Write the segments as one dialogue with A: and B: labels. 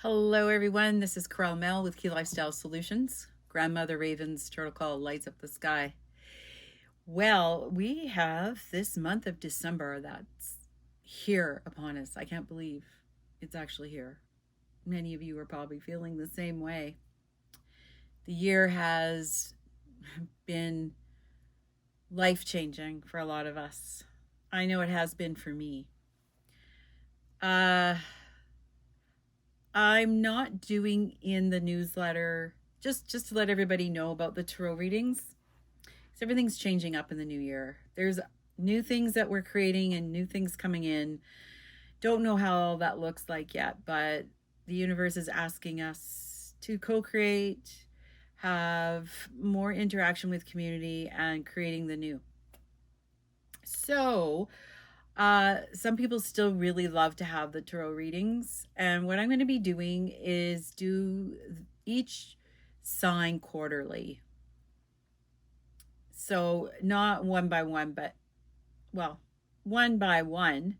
A: Hello, everyone. This is Corral Mel with Key Lifestyle Solutions. Grandmother Raven's turtle call lights up the sky. Well, we have this month of December that's here upon us. I can't believe it's actually here. Many of you are probably feeling the same way. The year has been life changing for a lot of us. I know it has been for me. Uh, I'm not doing in the newsletter just to let everybody know about the tarot readings. So everything's changing up in the new year. There's new things that we're creating and new things coming in. Don't know how all that looks like yet, but the universe is asking us to co-create, have more interaction with community, and creating the new. So some people still really love to have the tarot readings. And what I'm going to be doing is do each sign quarterly. So not one by one, but well, one by one.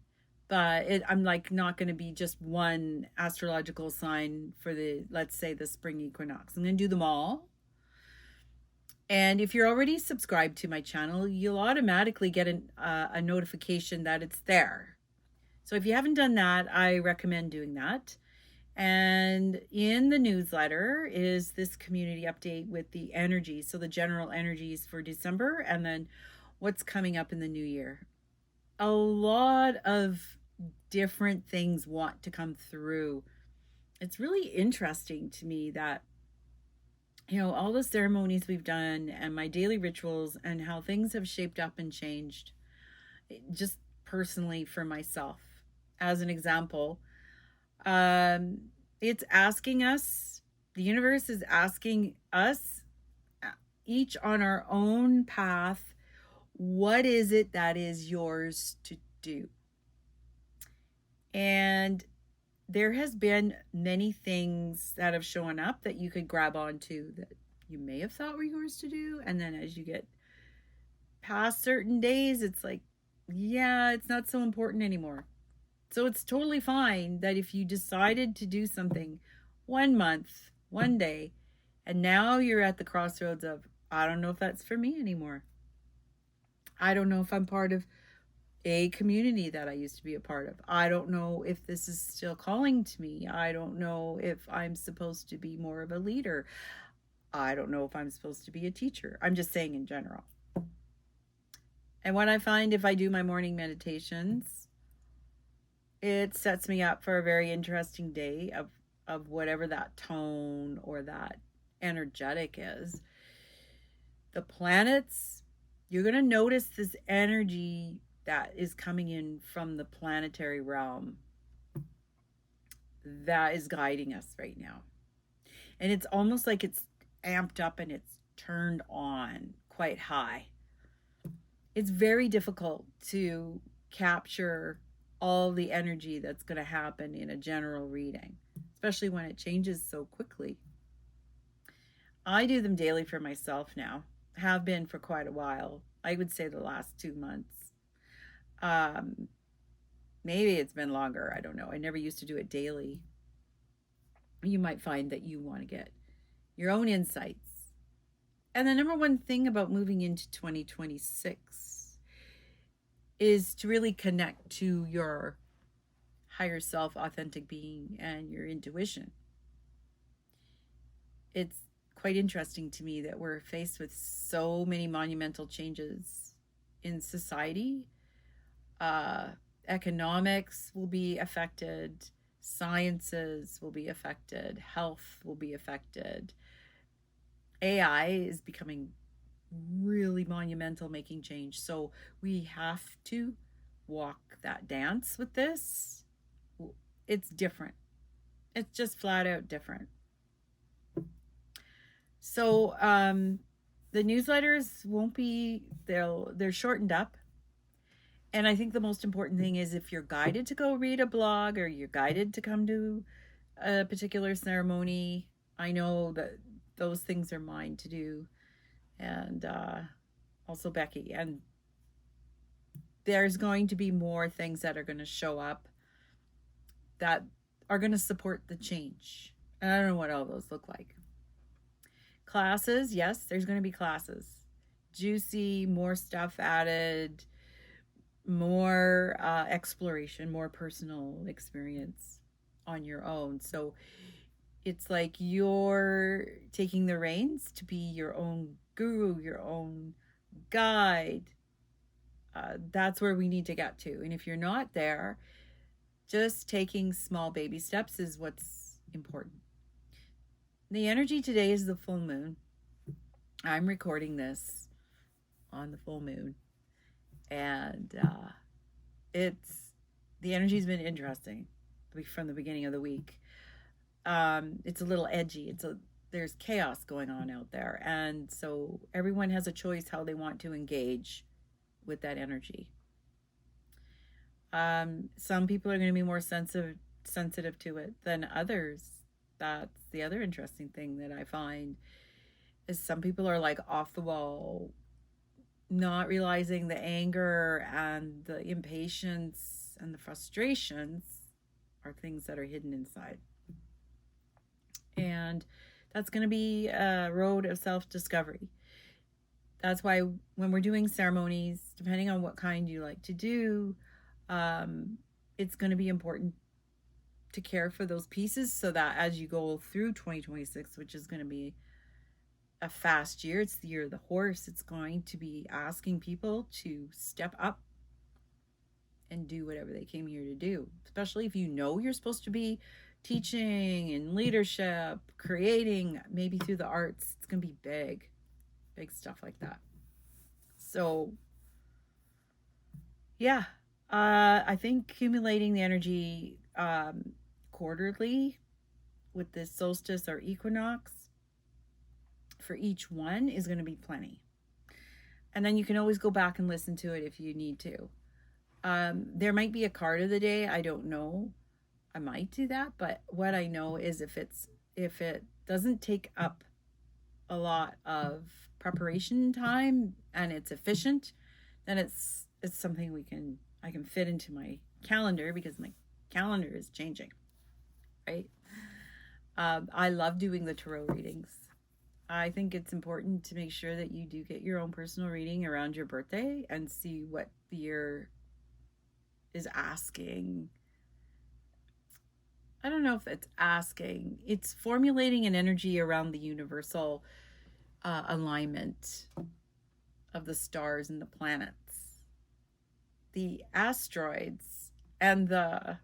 A: But I'm like not going to be just one astrological sign for let's say, the spring equinox. I'm going to do them all. And if you're already subscribed to my channel, you'll automatically get a notification that it's there. So if you haven't done that, I recommend doing that. And in the newsletter is this community update with the energies. So the general energies for December and then what's coming up in the new year. A lot of different things want to come through. It's really interesting to me that, all the ceremonies we've done and my daily rituals and how things have shaped up and changed just personally for myself. As an example, it's asking us, the universe is asking us, each on our own path, what is it that is yours to do? And there has been many things that have shown up that you could grab onto that you may have thought were yours to do. And then as you get past certain days, it's like, yeah, it's not so important anymore. So it's totally fine that if you decided to do something 1 month, 1 day, and now you're at the crossroads of, I don't know if that's for me anymore. I don't know if I'm part of a community that I used to be a part of. I don't know if this is still calling to me. I don't know if I'm supposed to be more of a leader. I don't know if I'm supposed to be a teacher. I'm just saying in general. And what I find if I do my morning meditations, it sets me up for a very interesting day of whatever that tone or that energetic is. The planets, you're going to notice this energy that is coming in from the planetary realm that is guiding us right now. And it's almost like it's amped up and it's turned on quite high. It's very difficult to capture all the energy that's going to happen in a general reading, especially when it changes so quickly. I do them daily for myself now, have been for quite a while. I would say the last 2 months. Maybe it's been longer. I don't know. I never used to do it daily. You might find that you want to get your own insights. And the number one thing about moving into 2026 is to really connect to your higher self, authentic being, and your intuition. It's quite interesting to me that we're faced with so many monumental changes in society. Economics will be affected, sciences will be affected, health will be affected. AI is becoming really monumental, making change. So we have to walk that dance with this. It's different. It's just flat out different. So the newsletters won't be, they're shortened up. And I think the most important thing is if you're guided to go read a blog or you're guided to come to a particular ceremony, I know that those things are mine to do. And also Becky. And there's going to be more things that are going to show up that are going to support the change. And I don't know what all those look like. Classes, yes, there's going to be classes. Juicy, more stuff added, more exploration, more personal experience on your own. So it's like you're taking the reins to be your own guru, your own guide. That's where we need to get to. And if you're not there, just taking small baby steps is what's important. The energy today is the full moon. I'm recording this on the full moon. And it's the energy's been interesting from the beginning of the week. It's a little edgy. There's chaos going on out there. And so everyone has a choice how they want to engage with that energy. Some people are going to be more sensitive to it than others. That's the other interesting thing that I find is some people are like off the wall, not realizing the anger and the impatience and the frustrations are things that are hidden inside. And that's going to be a road of self-discovery. That's why when we're doing ceremonies, depending on what kind you like to do, it's going to be important to care for those pieces so that as you go through 2026, which is going to be a fast year, it's the year of the horse, it's going to be asking people to step up and do whatever they came here to do, especially if you know you're supposed to be teaching and leadership, creating, maybe through the arts. It's going to be big stuff like that. So yeah, I think accumulating the energy quarterly with this solstice or equinox for each one is going to be plenty. And then you can always go back and listen to it if you need to. There might be a card of the day. I don't know. I might do that, but what I know is if it doesn't take up a lot of preparation time and it's efficient, then it's something I can fit into my calendar because my calendar is changing, right? I love doing the tarot readings. I think it's important to make sure that you do get your own personal reading around your birthday and see what the year is asking. I don't know if it's asking. It's formulating an energy around the universal alignment of the stars and the planets, the asteroids, and there's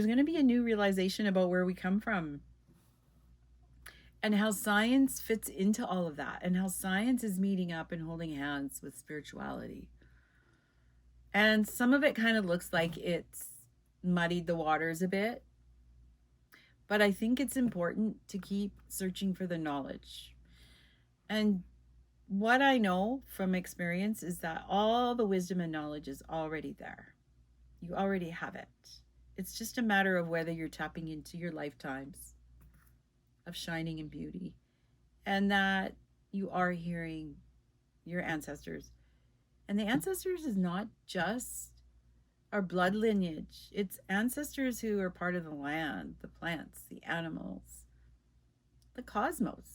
A: going to be a new realization about where we come from and how science fits into all of that and how science is meeting up and holding hands with spirituality. And some of it kind of looks like it's muddied the waters a bit, but I think it's important to keep searching for the knowledge. And what I know from experience is that all the wisdom and knowledge is already there. You already have it. It's just a matter of whether you're tapping into your lifetimes of shining in beauty and that you are hearing your ancestors. And the ancestors is not just our blood lineage. It's ancestors who are part of the land, the plants, the animals, the cosmos.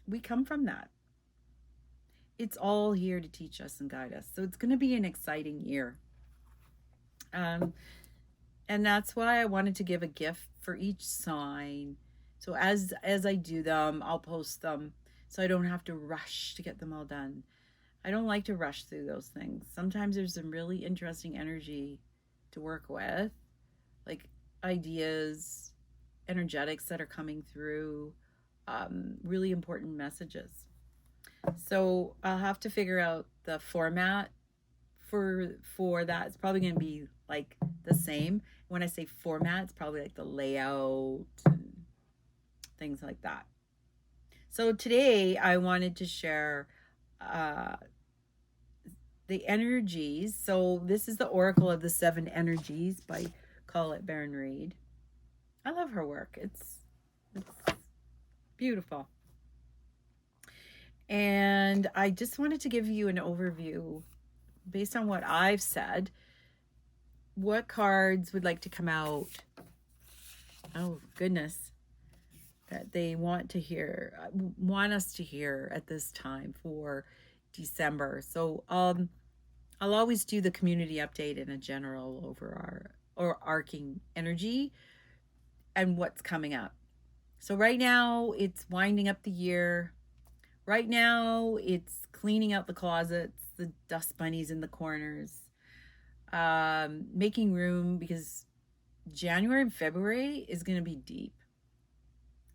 A: We come from that. It's all here to teach us and guide us. So it's going to be an exciting year. And that's why I wanted to give a gift for each sign. So as I do them, I'll post them so I don't have to rush to get them all done. I don't like to rush through those things. Sometimes there's some really interesting energy to work with, like ideas, energetics that are coming through, really important messages. So I'll have to figure out the format for that. It's probably going to be like the same. When I say format, it's probably like the layout and things like that. So today I wanted to share the energies. So this is the Oracle of the Seven Energies by Colette Baron Reid. I love her work. It's beautiful. And I just wanted to give you an overview based on what I've said. what cards would like to come out. Oh, goodness. That they want us to hear at this time for December. So I'll always do the community update in a general over our arcing energy and what's coming up. So right now it's winding up the year. Right now it's cleaning out the closets, the dust bunnies in the corners, making room, because January and February is going to be deep.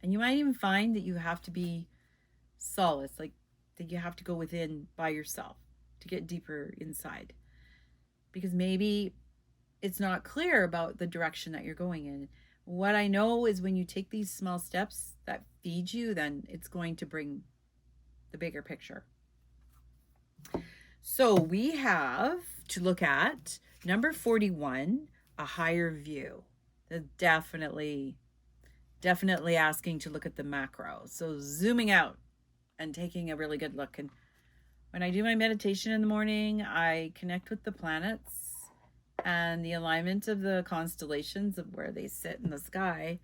A: And you might even find that you have to be solace, like that you have to go within by yourself to get deeper inside. Because maybe it's not clear about the direction that you're going in. What I know is when you take these small steps that feed you, then it's going to bring the bigger picture. So we have to look at number 41, a higher view. Definitely asking to look at the macro. So zooming out and taking a really good look. And when I do my meditation in the morning, I connect with the planets and the alignment of the constellations of where they sit in the sky.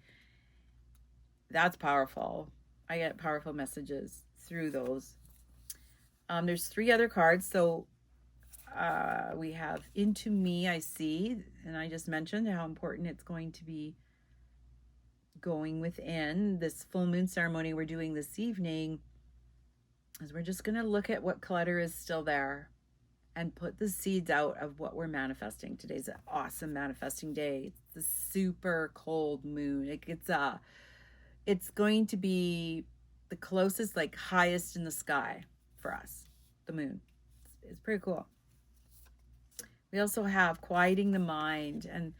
A: That's powerful. I get powerful messages through those. There's 3 other cards. So we have Into Me, I see. And I just mentioned how important it's going to be going within. This full moon ceremony we're doing this evening is we're just going to look at what clutter is still there and put the seeds out of what we're manifesting. Today's an awesome manifesting day. It's the super cold moon. It's going to be the closest, like highest in the sky for us, the moon. It's pretty cool. We also have quieting the mind, and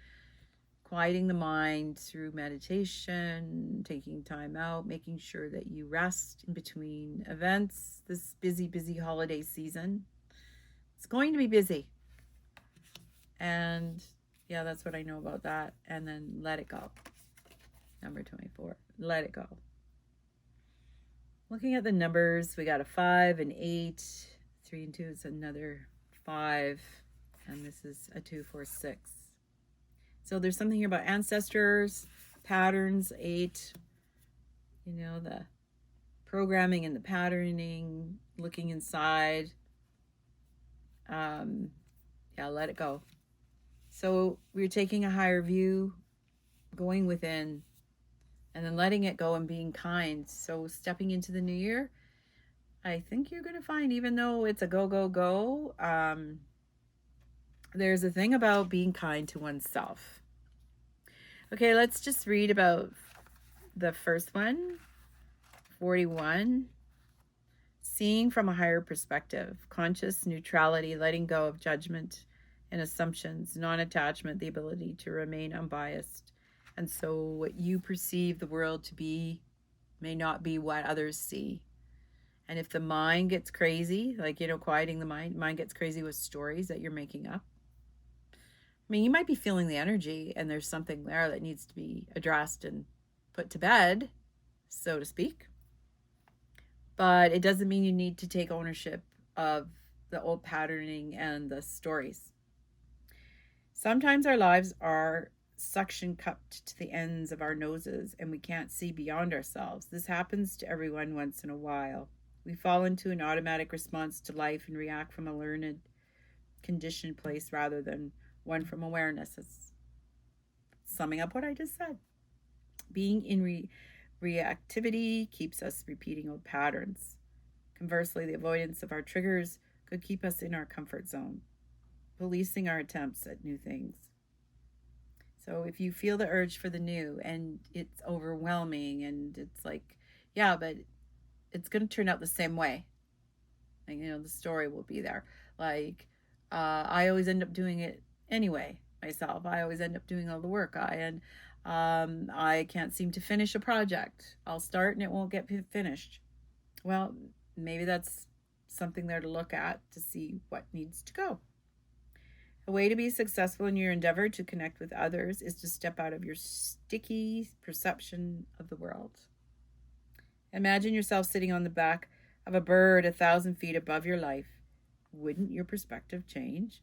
A: quieting the mind through meditation, taking time out, making sure that you rest in between events this busy holiday season. It's going to be busy. And yeah, that's what I know about that. And then let it go. Number 24, let it go. Looking at the numbers, we got a 5, an 8, 3 and 2 is another 5. And this is a 2, 4, 6. So there's something here about ancestors, patterns, 8, the programming and the patterning, looking inside. Let it go. So we're taking a higher view, going within, and then letting it go and being kind. So stepping into the new year, I think you're going to find, even though it's a go, there's a thing about being kind to oneself. Okay, let's just read about the first one, 41. Seeing from a higher perspective, conscious neutrality, letting go of judgment and assumptions, non-attachment, the ability to remain unbiased. And so what you perceive the world to be may not be what others see. And if the mind gets crazy, quieting the mind gets crazy with stories that you're making up. I mean, you might be feeling the energy and there's something there that needs to be addressed and put to bed, so to speak. But it doesn't mean you need to take ownership of the old patterning and the stories. Sometimes our lives are suction cupped to the ends of our noses and we can't see beyond ourselves. This happens to everyone once in a while. We fall into an automatic response to life and react from a learned, conditioned place rather than one from awareness. It's summing up what I just said. Being in reactivity keeps us repeating old patterns. Conversely, the avoidance of our triggers could keep us in our comfort zone, policing our attempts at new things. So if you feel the urge for the new and it's overwhelming and it's like, yeah, but it's going to turn out the same way. The story will be there. I always end up doing it anyway myself. I always end up doing all the work. I can't seem to finish a project. I'll start and it won't get finished. Well, maybe that's something there to look at to see what needs to go. A way to be successful in your endeavor to connect with others is to step out of your sticky perception of the world. Imagine yourself sitting on the back of a bird 1,000 feet above your life. Wouldn't your perspective change?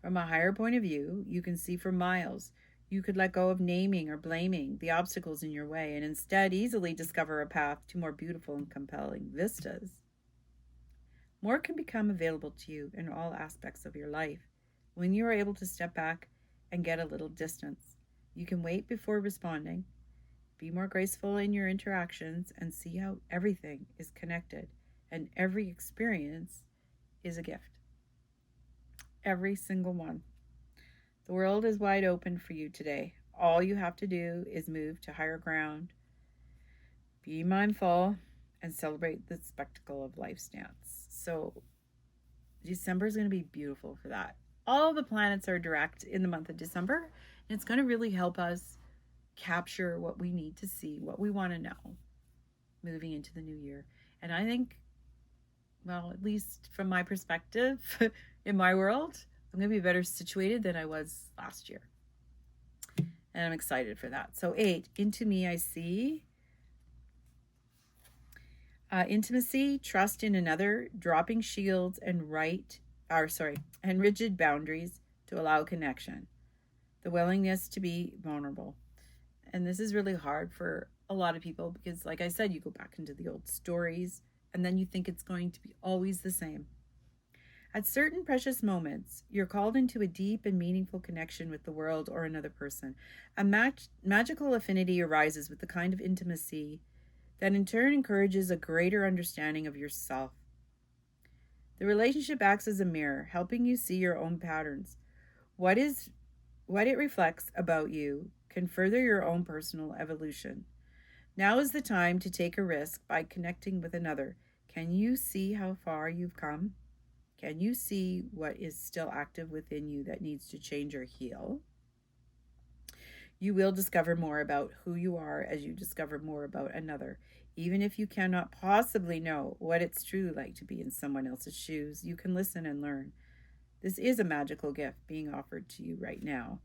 A: From a higher point of view, you can see for miles. You could let go of naming or blaming the obstacles in your way and instead easily discover a path to more beautiful and compelling vistas. More can become available to you in all aspects of your life when you are able to step back and get a little distance. You can wait before responding, be more graceful in your interactions, and see how everything is connected and every experience is a gift. Every single one. The world is wide open for you today. All you have to do is move to higher ground, be mindful, and celebrate the spectacle of life's dance. So, December is going to be beautiful for that. All the planets are direct in the month of December, and it's going to really help us capture what we need to see, what we want to know moving into the new year. And I think, well, at least from my perspective, in my world, I'm going to be better situated than I was last year. And I'm excited for that. So 8, into me I see intimacy, trust in another, dropping shields and rigid boundaries to allow connection. The willingness to be vulnerable. And this is really hard for a lot of people because, like I said, you go back into the old stories and then you think it's going to be always the same. At certain precious moments, you're called into a deep and meaningful connection with the world or another person. A magical affinity arises with the kind of intimacy that in turn encourages a greater understanding of yourself. The relationship acts as a mirror, helping you see your own patterns. What it reflects about you can further your own personal evolution. Now is the time to take a risk by connecting with another. Can you see how far you've come? Can you see what is still active within you that needs to change or heal? You will discover more about who you are as you discover more about another. Even if you cannot possibly know what it's truly like to be in someone else's shoes, you can listen and learn. This is a magical gift being offered to you right now.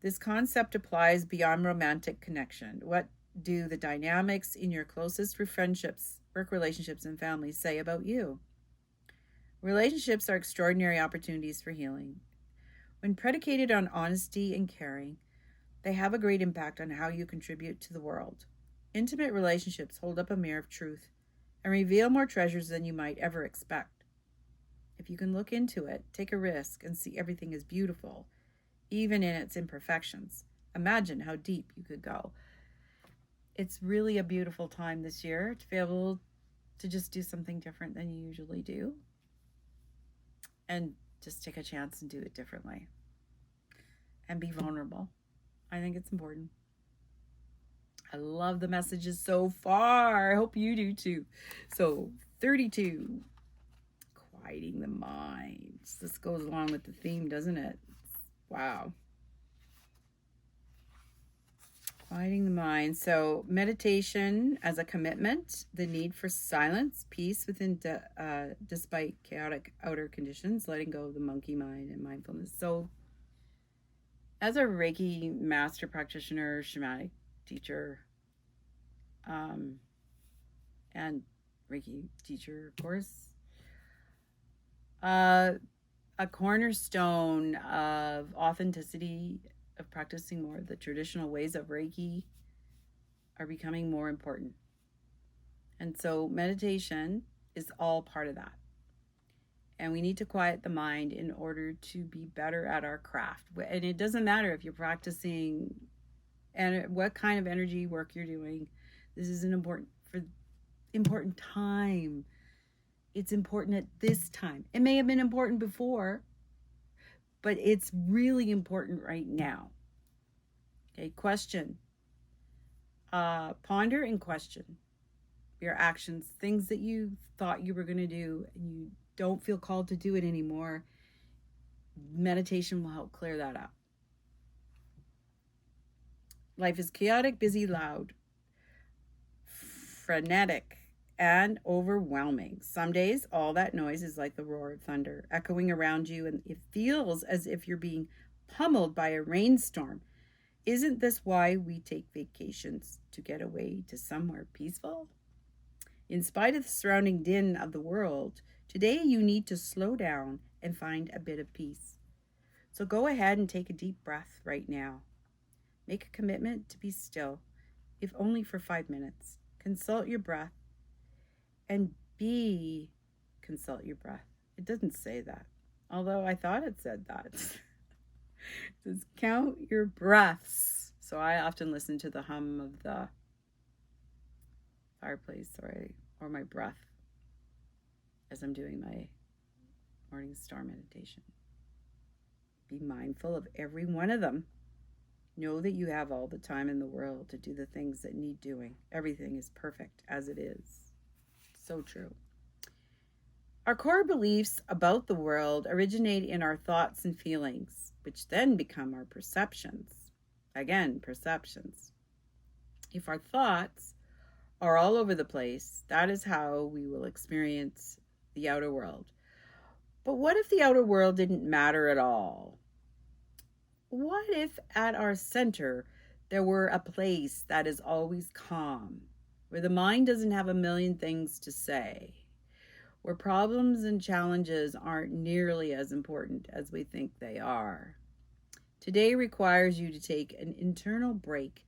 A: This concept applies beyond romantic connection. What do the dynamics in your closest friendships, work relationships, and families say about you? Relationships are extraordinary opportunities for healing. When predicated on honesty and caring, they have a great impact on how you contribute to the world. Intimate relationships hold up a mirror of truth and reveal more treasures than you might ever expect. If you can look into it, take a risk, and see everything as beautiful, even in its imperfections, imagine how deep you could go. It's really a beautiful time this year to be able to just do something different than you usually do and just take a chance and do it differently and be vulnerable. I think it's important. I love the messages so far. I hope you do too. So 32, quieting the mind. This goes along with the theme, doesn't it? Wow. Quieting the mind. So meditation as a commitment, the need for silence, peace within despite chaotic outer conditions, letting go of the monkey mind and mindfulness. So as a Reiki master practitioner, shamanic teacher, and Reiki teacher, of course, a cornerstone of authenticity, of practicing more of the traditional ways of Reiki are becoming more important. And so meditation is all part of that. And we need to quiet the mind in order to be better at our craft. And it doesn't matter if you're practicing and what kind of energy work you're doing. This is an important time. It's important at this time. It may have been important before, but it's really important right now. Okay, question. Ponder and question your actions, things that you thought you were going to do and you don't feel called to do it anymore. Meditation will help clear that up. Life is chaotic, busy, loud, frenetic, and overwhelming. Some days, all that noise is like the roar of thunder echoing around you, and it feels as if you're being pummeled by a rainstorm. Isn't this why we take vacations? To get away to somewhere peaceful? In spite of the surrounding din of the world, today you need to slow down and find a bit of peace. So go ahead and take a deep breath right now. Make a commitment to be still, if only for 5 minutes. Consult your breath and consult your breath. It doesn't say that, although I thought it said that. It says count your breaths. So I often listen to the hum of the fireplace or my breath as I'm doing my morning star meditation. Be mindful of every one of them. Know that you have all the time in the world to do the things that need doing. Everything is perfect as it is. So true. Our core beliefs about the world originate in our thoughts and feelings, which then become our perceptions. Again, perceptions. If our thoughts are all over the place, that is how we will experience the outer world. But what if the outer world didn't matter at all? What if at our center there were a place that is always calm, where the mind doesn't have a million things to say, where problems and challenges aren't nearly as important as we think they are? Today requires you to take an internal break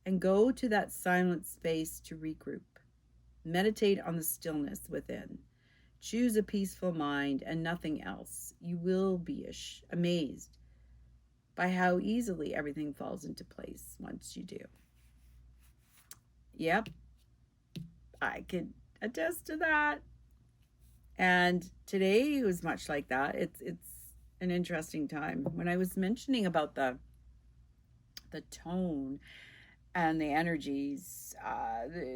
A: and go to that silent space to regroup. Meditate on the stillness within. Choose a peaceful mind and nothing else. You will be amazed by how easily everything falls into place once you do. Yep, I could attest to that. And today was much like that. It's an interesting time. When I was mentioning about the tone and the energies,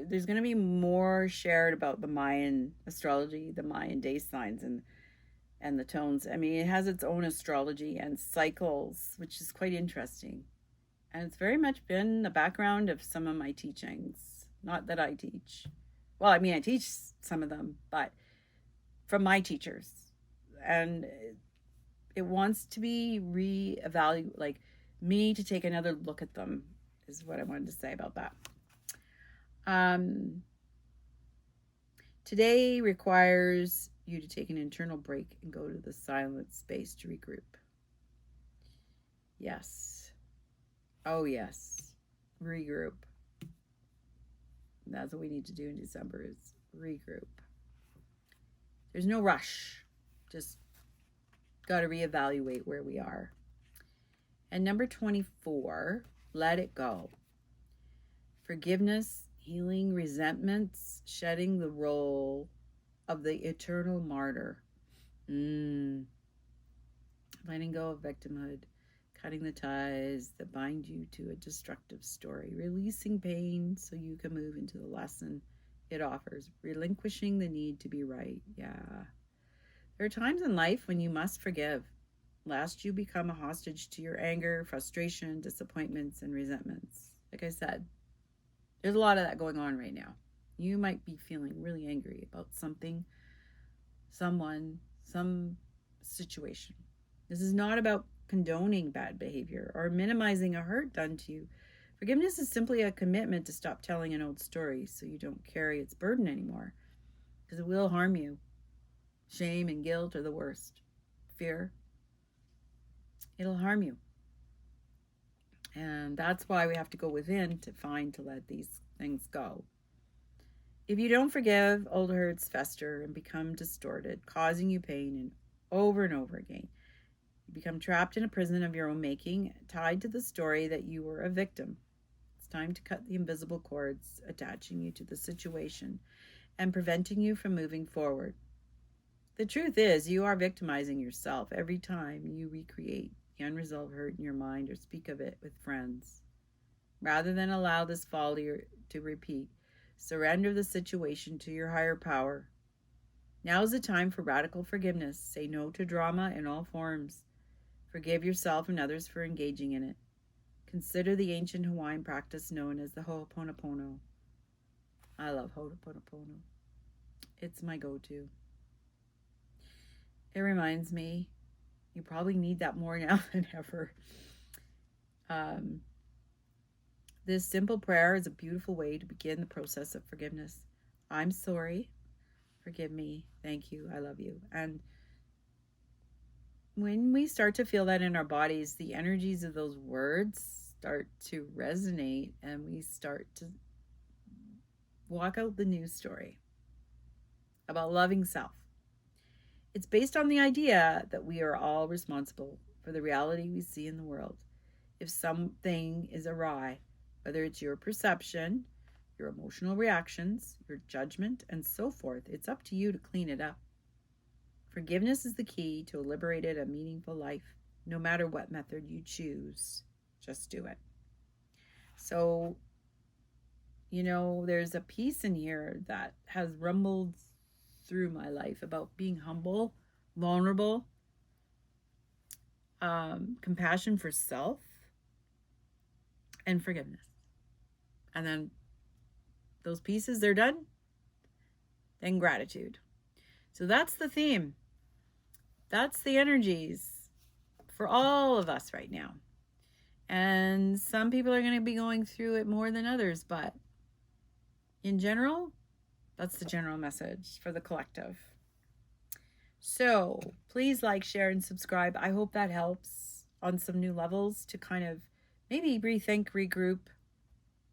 A: there's going to be more shared about the Mayan astrology, the Mayan day signs, and the tones. I mean, it has its own astrology and cycles, which is quite interesting. And it's very much been the background of some of my teachings. Not that I teach. Well, I mean, I teach some of them, but from my teachers. And it wants to be reevaluated, like me to take another look at them, is what I wanted to say about that. Today requires you to take an internal break and go to the silent space to regroup. Yes. Oh, yes. Regroup. That's what we need to do in December, is regroup. There's no rush. Just got to reevaluate where we are. And number 24, let it go. Forgiveness, healing resentments, shedding the role of the eternal martyr. Letting go of victimhood, cutting the ties that bind you to a destructive story, releasing pain so you can move into the lesson it offers, relinquishing the need to be right. Yeah. There are times in life when you must forgive, lest you become a hostage to your anger, frustration, disappointments, and resentments. Like I said, there's a lot of that going on right now. You might be feeling really angry about something, someone, some situation. This is not about condoning bad behavior or minimizing a hurt done to you. Forgiveness is simply a commitment to stop telling an old story so you don't carry its burden anymore, because it will harm you. Shame and guilt are the worst. Fear, it'll harm you. And that's why we have to go within to let these things go. If you don't forgive, old hurts fester and become distorted, causing you pain and over again. You become trapped in a prison of your own making, tied to the story that you were a victim. It's time to cut the invisible cords attaching you to the situation and preventing you from moving forward. The truth is, you are victimizing yourself every time you recreate the unresolved hurt in your mind or speak of it with friends. Rather than allow this folly to repeat, surrender the situation to your higher power. Now is the time for radical forgiveness. Say no to drama in all forms. Forgive yourself and others for engaging in it. Consider the ancient Hawaiian practice known as the Ho'oponopono. I love Ho'oponopono. It's my go-to. It reminds me, you probably need that more now than ever. This simple prayer is a beautiful way to begin the process of forgiveness. I'm sorry. Forgive me. Thank you. I love you. And when we start to feel that in our bodies, the energies of those words start to resonate, and we start to walk out the news story about loving self. It's based on the idea that we are all responsible for the reality we see in the world. If something is awry, whether it's your perception, your emotional reactions, your judgment, and so forth, it's up to you to clean it up. Forgiveness is the key to a liberated and meaningful life, no matter what method you choose. Just do it. So, there's a piece in here that has rumbled through my life about being humble, vulnerable, compassion for self, and forgiveness. And then those pieces, they're done. Then gratitude. So that's the theme. That's the energies for all of us right now. And some people are going to be going through it more than others, but in general, that's the general message for the collective. So please like, share, and subscribe. I hope that helps on some new levels to kind of maybe rethink, regroup,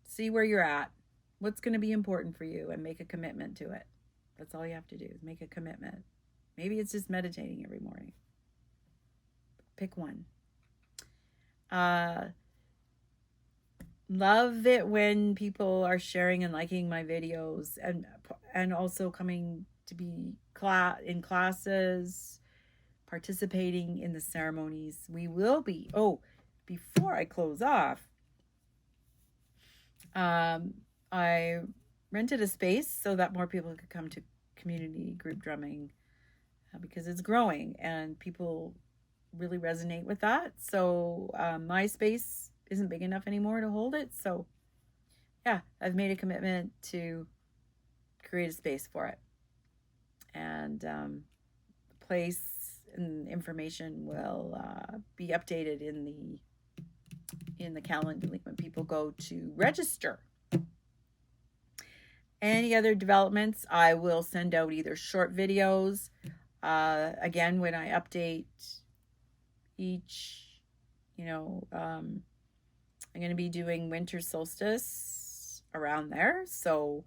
A: see where you're at, what's going to be important for you, and make a commitment to it. That's all you have to do is make a commitment. Maybe it's just meditating every morning. Pick one. Love it when people are sharing and liking my videos, and also coming to be in classes, participating in the ceremonies. We will be. Oh, before I close off, I rented a space so that more people could come to community group drumming, because it's growing and people really resonate with that. So my space isn't big enough anymore to hold it. So yeah, I've made a commitment to create a space for it. And the place and information will be updated in the calendar when people go to register. Any other developments, I will send out either short videos. Again, when I update each, I'm going to be doing winter solstice around there. So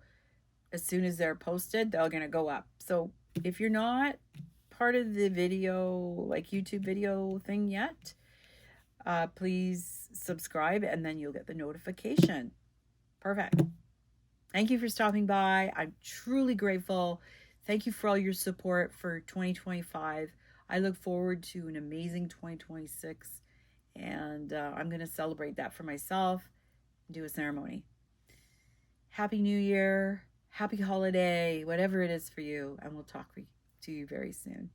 A: as soon as they're posted, they're going to go up. So if you're not part of the video, like YouTube video thing yet, please subscribe, and then you'll get the notification. Perfect. Thank you for stopping by. I'm truly grateful. Thank you for all your support for 2025. I look forward to an amazing 2026, and I'm going to celebrate that for myself and do a ceremony. Happy New Year, happy holiday, whatever it is for you, and we'll talk to you very soon.